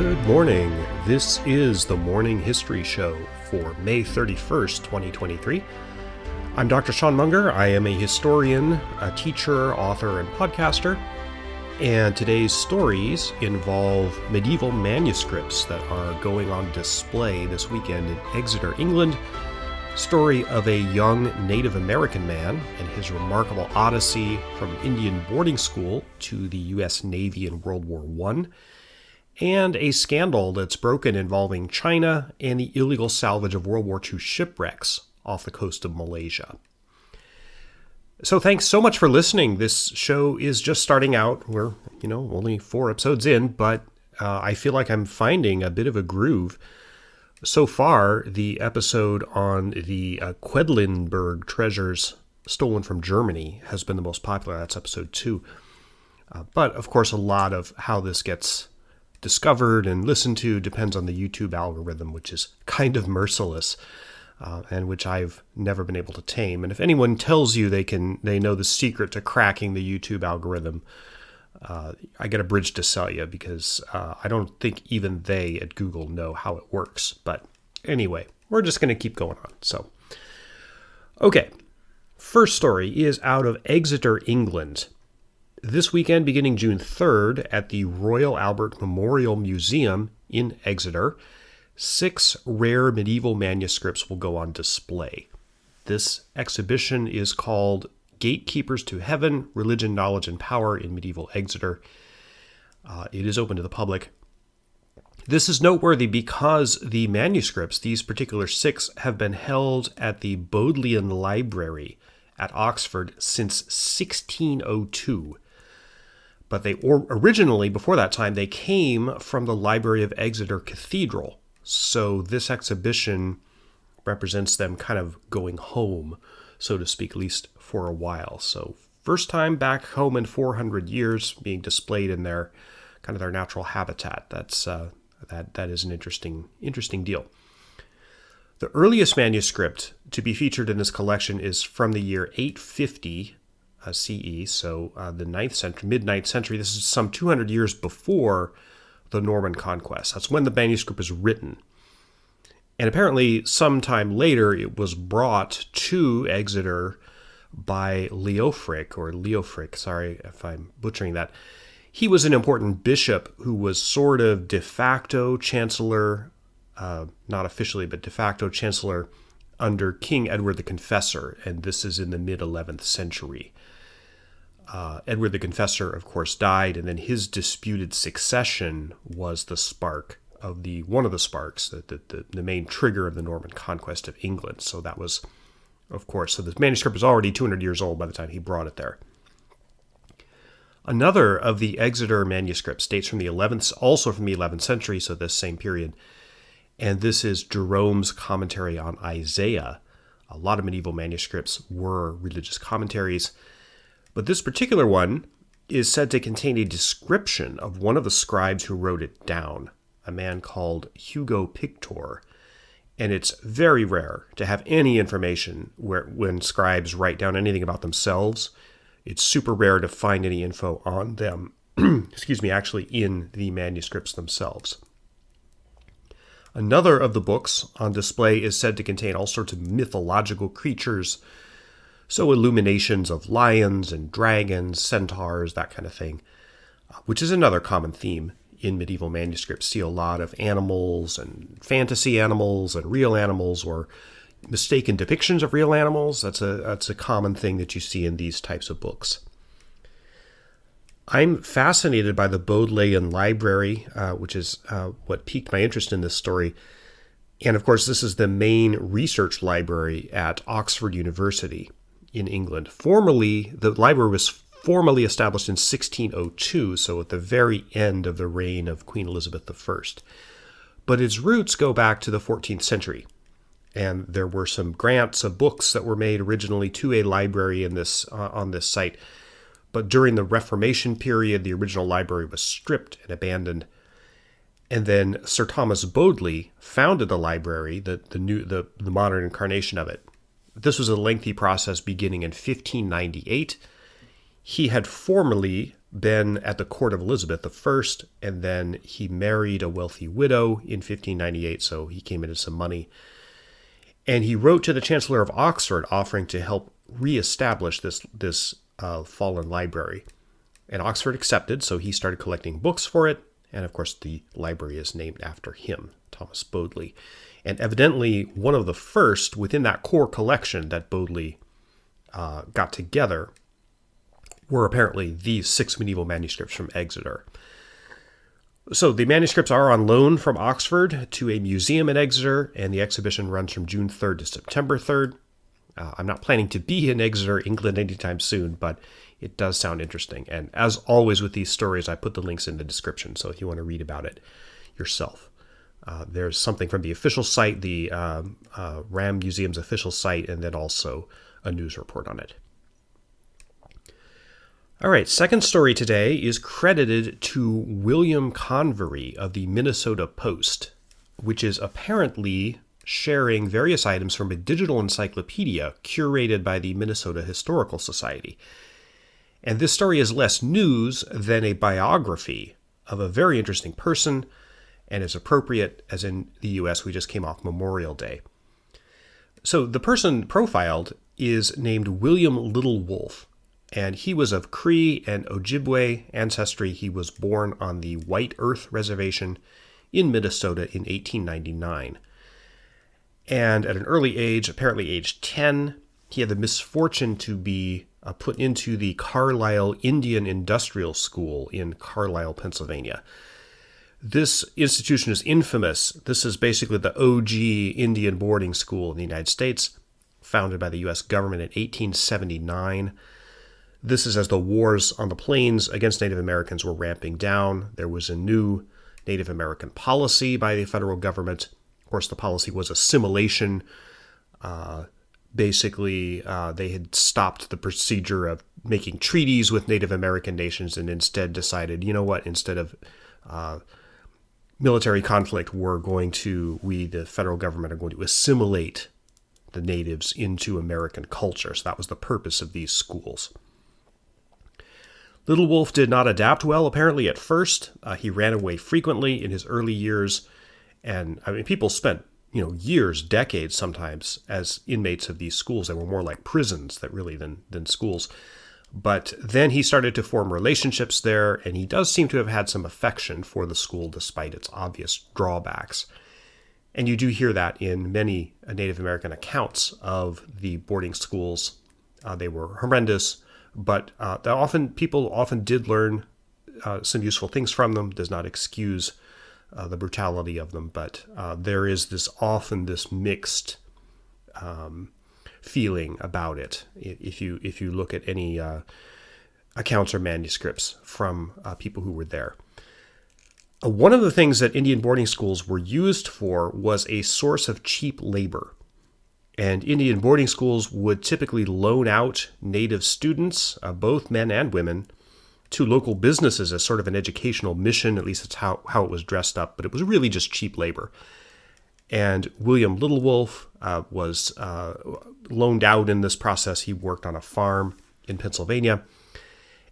Good morning. This is the Morning History Show for May 31st, 2023. I'm Dr. Sean Munger. I am a historian, a teacher, author, and podcaster. And today's stories involve medieval manuscripts that are going on display this weekend in Exeter, England. Story of a young Native American man and his remarkable odyssey from Indian boarding school to the U.S. Navy in World War I. And a scandal that's broken involving China and the illegal salvage of World War II shipwrecks off the coast of Malaysia. So thanks so much for listening. This show is just starting out. We're, only 4 episodes in, but I feel like I'm finding a bit of a groove. So far, the episode on the Quedlinburg treasures stolen from Germany has been the most popular. That's episode 2. But, of course, a lot of how this gets discovered and listened to depends on the YouTube algorithm, which is kind of merciless, and which I've never been able to tame. And if anyone tells you they know the secret to cracking the YouTube algorithm, I got a bridge to sell you, because I don't think even they at Google know how it works. But anyway, we're just going to keep going on. So, okay, first story is out of Exeter, England. This weekend, beginning June 3rd, at the Royal Albert Memorial Museum in Exeter, 6 rare medieval manuscripts will go on display. This exhibition is called Gatekeepers to Heaven, Religion, Knowledge, and Power in Medieval Exeter. It is open to the public. This is noteworthy because the manuscripts, these particular 6, have been held at the Bodleian Library at Oxford since 1602. But they originally, before that time, they came from the Library of Exeter Cathedral. So this exhibition represents them kind of going home, so to speak, at least for a while. So first time back home in 400 years, being displayed in their kind of their natural habitat. That is an interesting deal. The earliest manuscript to be featured in this collection is from the year 850 CE, so the mid-9th century. This is some 200 years before the Norman conquest. That's when the manuscript was written. And apparently, sometime later, it was brought to Exeter by Leofric, sorry if I'm butchering that. He was an important bishop who was sort of de facto chancellor, not officially, but de facto chancellor under King Edward the Confessor, and this is in the mid-11th century. Edward the Confessor, of course, died, and then his disputed succession was the spark of one of the sparks, the main trigger of the Norman conquest of England. So that was, of course, so this manuscript was already 200 years old by the time he brought it there. Another of the Exeter manuscripts dates from also from the 11th century, so this same period, and this is Jerome's commentary on Isaiah. A lot of medieval manuscripts were religious commentaries, but this particular one is said to contain a description of one of the scribes who wrote it down, a man called Hugo Pictor. And it's very rare to have any information when scribes write down anything about themselves. It's super rare to find any info on them, actually in the manuscripts themselves. Another of the books on display is said to contain all sorts of mythological creatures, so illuminations of lions and dragons, centaurs, that kind of thing, which is another common theme in medieval manuscripts. See a lot of animals and fantasy animals and real animals, or mistaken depictions of real animals. That's a common thing that you see in these types of books. I'm fascinated by the Bodleian Library, which is what piqued my interest in this story. And of course, this is the main research library at Oxford University in England. The library was formally established in 1602, so at the very end of the reign of Queen Elizabeth I. But its roots go back to the 14th century. And there were some grants of books that were made originally to a library on this site. But during the Reformation period, the original library was stripped and abandoned. And then Sir Thomas Bodley founded the library, the modern incarnation of it. This was a lengthy process beginning in 1598. He had formerly been at the court of Elizabeth I, and then he married a wealthy widow in 1598, so he came into some money. And he wrote to the Chancellor of Oxford offering to help reestablish this fallen library. And Oxford accepted, so he started collecting books for it. And of course, the library is named after him, Thomas Bodley. And evidently, one of the first within that core collection that Bodley got together were apparently these 6 medieval manuscripts from Exeter. So the manuscripts are on loan from Oxford to a museum in Exeter, and the exhibition runs from June 3rd to September 3rd. I'm not planning to be in Exeter, England anytime soon, but it does sound interesting. And as always with these stories, I put the links in the description, so if you want to read about it yourself. There's something from the official site, the Ram Museum's official site, and then also a news report on it. All right, second story today is credited to William Convery of the Minnesota Post, which is apparently sharing various items from a digital encyclopedia curated by the Minnesota Historical Society. And this story is less news than a biography of a very interesting person, and is appropriate as in the U.S. we just came off Memorial Day. So the person profiled is named William Little Wolf, and he was of Cree and Ojibwe ancestry. He was born on the White Earth Reservation in Minnesota in 1899. And at an early age, apparently age 10, he had the misfortune to be put into the Carlisle Indian Industrial School in Carlisle, Pennsylvania. This institution is infamous. This is basically the OG Indian boarding school in the United States, founded by the U.S. government in 1879. This is as the wars on the plains against Native Americans were ramping down. There was a new Native American policy by the federal government. Of course, the policy was assimilation. Basically, they had stopped the procedure of making treaties with Native American nations and instead decided, you know what, instead of military conflict, we, the federal government, are going to assimilate the natives into American culture. So that was the purpose of these schools. Little Wolf did not adapt well, apparently, at first. He ran away frequently in his early years. And I mean, people spent, years, decades sometimes as inmates of these schools. They were more like prisons than schools. But then he started to form relationships there, and he does seem to have had some affection for the school despite its obvious drawbacks. And you do hear that in many Native American accounts of the boarding schools. They were horrendous, but people often did learn some useful things from them. Does not excuse the brutality of them, but there is often this mixed feeling about it. If you look at any accounts or manuscripts from people who were there. One of the things that Indian boarding schools were used for was a source of cheap labor. And Indian boarding schools would typically loan out native students, both men and women, to local businesses as sort of an educational mission. At least that's how it was dressed up, but it was really just cheap labor. And William Little Wolf was loaned out in this process. He worked on a farm in Pennsylvania.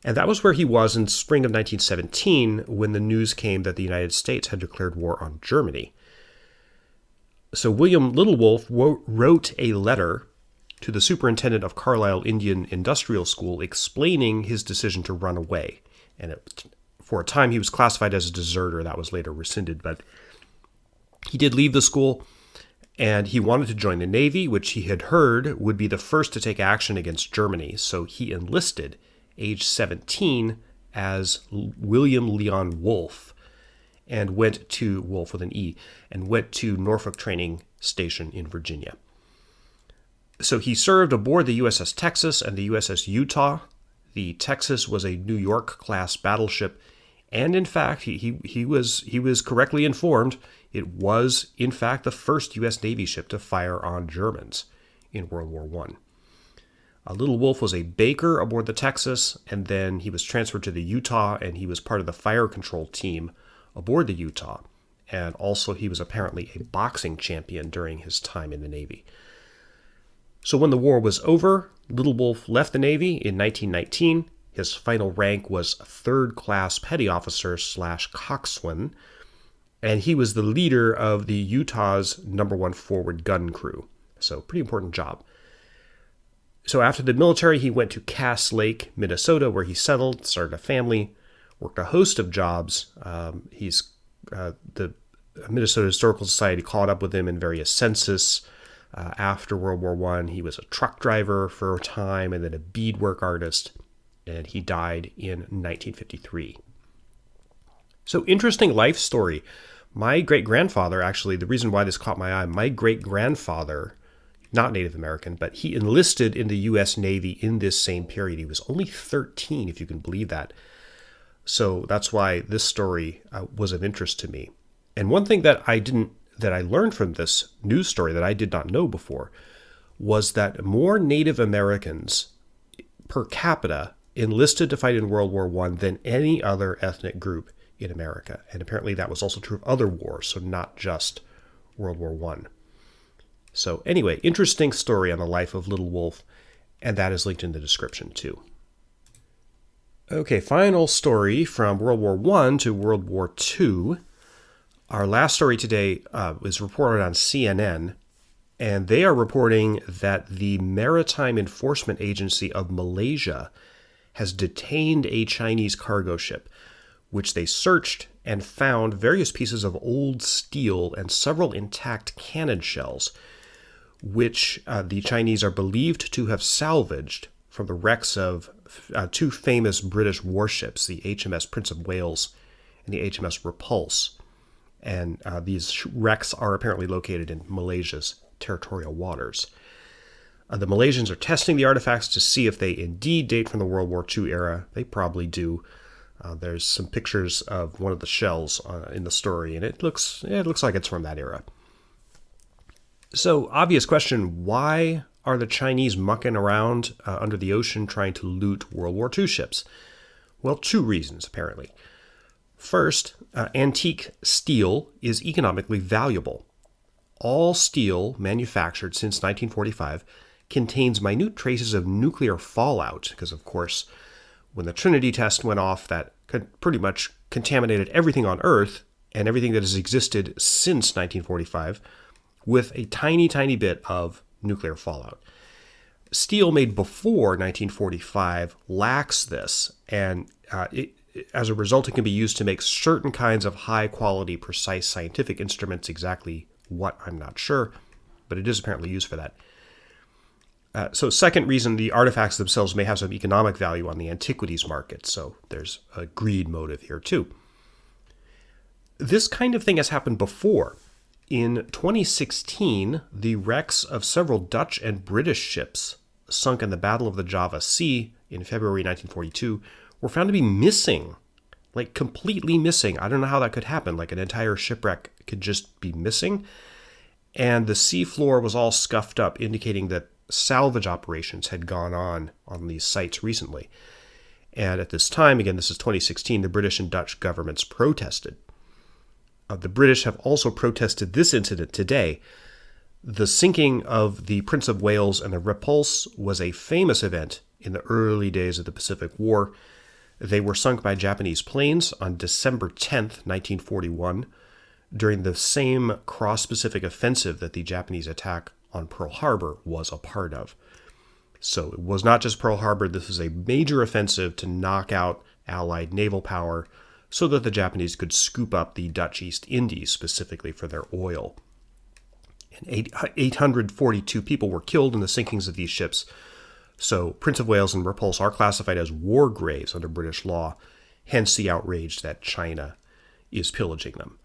And that was where he was in spring of 1917 when the news came that the United States had declared war on Germany. So William Little Wolf wrote a letter to the superintendent of Carlisle Indian Industrial School explaining his decision to run away. And for a time he was classified as a deserter. That was later rescinded, but he did leave the school, and he wanted to join the Navy, which he had heard would be the first to take action against Germany. So he enlisted, age 17, as William Leon Wolfe, and went to, Wolfe with an E, and went to Norfolk Training Station in Virginia. So he served aboard the USS Texas and the USS Utah. The Texas was a New York-class battleship, and in fact, he was correctly informed. It was, in fact, the first U.S. Navy ship to fire on Germans in World War I. Little Wolf was a baker aboard the Texas, and then he was transferred to the Utah, and he was part of the fire control team aboard the Utah. And also, he was apparently a boxing champion during his time in the Navy. So when the war was over, Little Wolf left the Navy in 1919. His final rank was third-class petty officer / coxswain, and he was the leader of the Utah's #1 forward gun crew. So pretty important job. So after the military, he went to Cass Lake, Minnesota, where he settled, started a family, worked a host of jobs. The Minnesota Historical Society caught up with him in various census. After World War I, he was a truck driver for a time and then a beadwork artist, and he died in 1953. So interesting life story. My great-grandfather, actually, the reason why this caught my eye, my great-grandfather, not Native American, but he enlisted in the U.S. Navy in this same period. He was only 13, if you can believe that. So that's why this story was of interest to me. And one thing that I learned from this news story that I did not know before was that more Native Americans per capita enlisted to fight in World War I than any other ethnic group in America. And apparently that was also true of other wars, so not just World War I. So anyway, interesting story on the life of Little Wolf, and that is linked in the description too. Okay, final story from World War I to World War II. Our last story today was reported on CNN, and they are reporting that the Maritime Enforcement Agency of Malaysia has detained a Chinese cargo ship, which they searched and found various pieces of old steel and several intact cannon shells, which the Chinese are believed to have salvaged from the wrecks of two famous British warships, the HMS Prince of Wales and the HMS Repulse. And these wrecks are apparently located in Malaysia's territorial waters. The Malaysians are testing the artifacts to see if they indeed date from the World War II era. They probably do. There's some pictures of one of the shells in the story, and it looks like it's from that era. So, obvious question, why are the Chinese mucking around under the ocean trying to loot World War II ships? Well, two reasons, apparently. First, antique steel is economically valuable. All steel manufactured since 1945 contains minute traces of nuclear fallout, because, of course, when the Trinity test went off, that pretty much contaminated everything on Earth and everything that has existed since 1945 with a tiny, tiny bit of nuclear fallout. Steel made before 1945 lacks this, and as a result, it can be used to make certain kinds of high-quality, precise scientific instruments. Exactly what, I'm not sure, but it is apparently used for that. So second reason, the artifacts themselves may have some economic value on the antiquities market, so there's a greed motive here too. This kind of thing has happened before. In 2016, the wrecks of several Dutch and British ships sunk in the Battle of the Java Sea in February 1942 were found to be missing, like completely missing. I don't know how that could happen, like an entire shipwreck could just be missing. And the seafloor was all scuffed up, indicating that salvage operations had gone on these sites recently. And at this time, again, this is 2016, the British and Dutch governments protested. The British have also protested this incident today. The sinking of the Prince of Wales and the Repulse was a famous event in the early days of the Pacific War. They were sunk by Japanese planes on December 10th, 1941, during the same cross-Pacific offensive that the Japanese attack on Pearl Harbor was a part of. So it was not just Pearl Harbor, this was a major offensive to knock out Allied naval power so that the Japanese could scoop up the Dutch East Indies, specifically for their oil. And 842 people were killed in the sinkings of these ships. So Prince of Wales and Repulse are classified as war graves under British law, hence the outrage that China is pillaging them.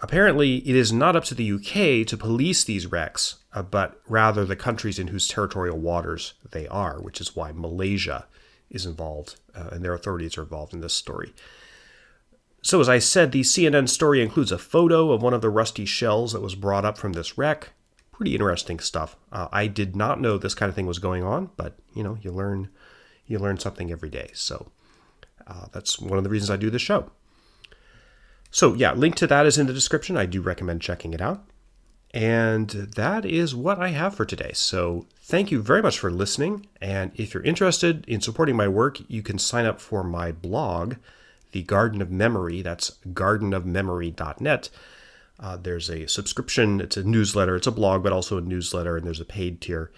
Apparently, it is not up to the UK to police these wrecks, but rather the countries in whose territorial waters they are, which is why Malaysia is involved, and their authorities are involved in this story. So as I said, the CNN story includes a photo of one of the rusty shells that was brought up from this wreck. Pretty interesting stuff. I did not know this kind of thing was going on, but you learn something every day. So that's one of the reasons I do this show. So yeah, link to that is in the description. I do recommend checking it out. And that is what I have for today. So thank you very much for listening. And if you're interested in supporting my work, you can sign up for my blog, The Garden of Memory. That's gardenofmemory.net. There's a subscription. It's a newsletter. It's a blog, but also a newsletter, and there's a paid tier.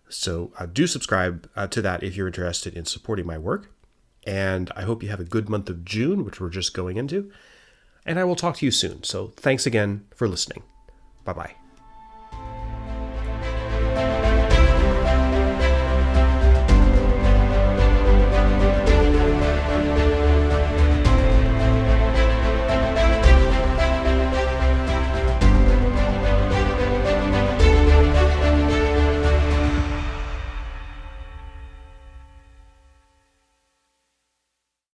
So do subscribe to that if you're interested in supporting my work. And I hope you have a good month of June, which we're just going into. And I will talk to you soon. So thanks again for listening. Bye-bye.